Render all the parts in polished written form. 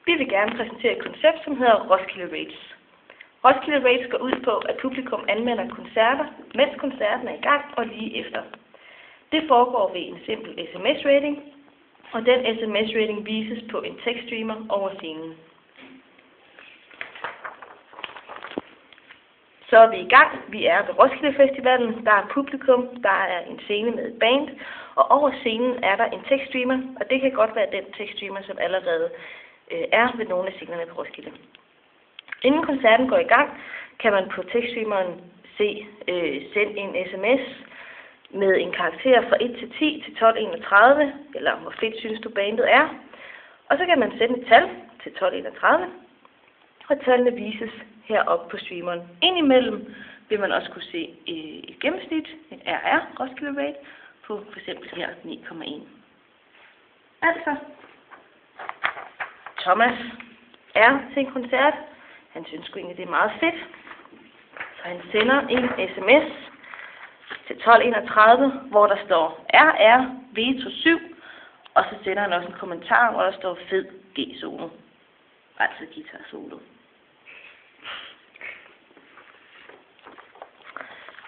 Vi vil gerne præsentere et koncept, som hedder Roskilde Rates. Roskilde Rates går ud på, at publikum anmelder koncerter, mens koncerten er i gang og lige efter. Det foregår ved en simpel sms-rating, og den sms-rating vises på en tekststreamer over scenen. Så er vi i gang. Vi er ved Roskilde Festivalen. Der er publikum, der er en scene med et band, og over scenen er der en tekststreamer, og det kan godt være den tekststreamer, som allerede er ved nogle af scenerne på Roskilde. Inden koncerten går i gang, kan man på tekststreameren se send en sms med en karakter fra 1 til 10 til 1231, eller hvor fedt synes du bandet er. Og så kan man sætte et tal til 1231, og tallene vises heroppe på streameren. Indimellem vil man også kunne se et gennemsnit, et RR, Roskilde Rate, på f.eks. her 9,1. Altså, Thomas er til en koncert. Han synes sgu egentlig, det er meget fedt. Så han sender en sms til 1231, hvor der står RR Veto 7, og så sender han også en kommentar, hvor der står fed G-solo. Altså guitar-solo.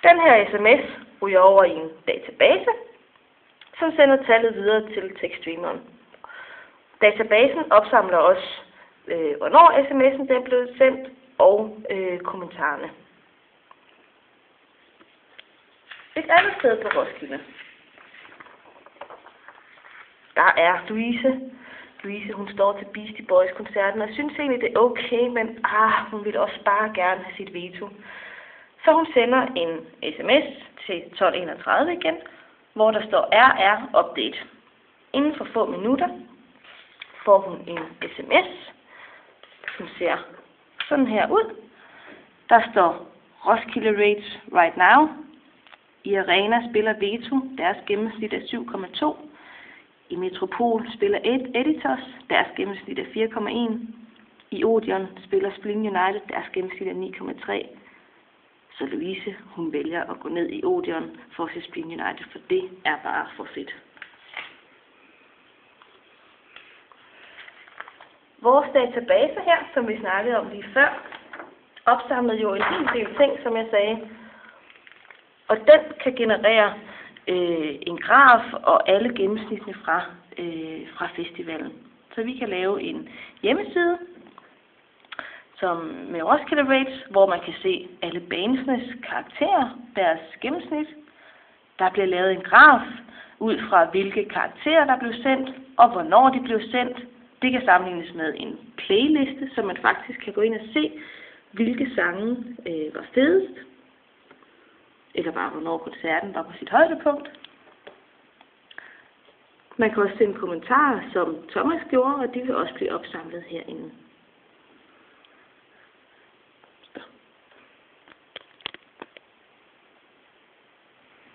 Den her sms ryger over i en database, som sender tallet videre til tekststreameren. Databasen opsamler også, hvornår sms'en er blevet sendt, og kommentarerne. Et andet sted på Roskilde, der er Louise. Louise, hun står til Beastie Boys-koncerten og synes egentlig, det er okay, men hun vil også bare gerne have sit veto. Så hun sender en sms til 1231 igen, hvor der står RR Update. Inden for få minutter får hun en sms, som ser sådan her ud. Der står Roskilde Rates right now. I Arena spiller Veto, deres gennemsnit er 7,2. I Metropol spiller Editors, deres gennemsnit er 4,1. I Odeon spiller Spleen United, deres gennemsnit er 9,3. Så Louise, hun vælger at gå ned i Odeon for at se Spleen United, for det er bare for fedt. Vores database her, som vi snakkede om lige før, opsamlede jo en hel del ting, som jeg sagde. Og den kan generere en graf og alle gennemsnittene fra festivalen. Så vi kan lave en hjemmeside som med Roskilde Rates, hvor man kan se alle bandsnes karakterer, deres gennemsnit. Der bliver lavet en graf ud fra, hvilke karakterer der blev sendt, og hvornår de blev sendt. Det kan sammenlignes med en playliste, så man faktisk kan gå ind og se, hvilke sange var fedest, eller bare hvornår koncerten var på sit højdepunkt. Man kan også sende kommentarer, som Thomas gjorde, og de vil også blive opsamlet herinde.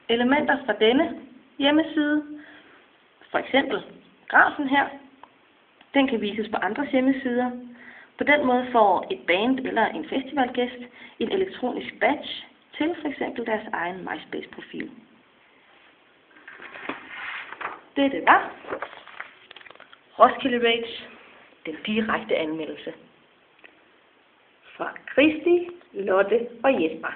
Elementer fra denne hjemmeside, for eksempel grafen her, den kan vises på andres hjemmesider. På den måde får et band eller en festivalgæst en elektronisk badge til f.eks. deres egen MySpace-profil. Det var Roskilde Rates, den direkte anmeldelse fra Kristi, Lotte og Jesper.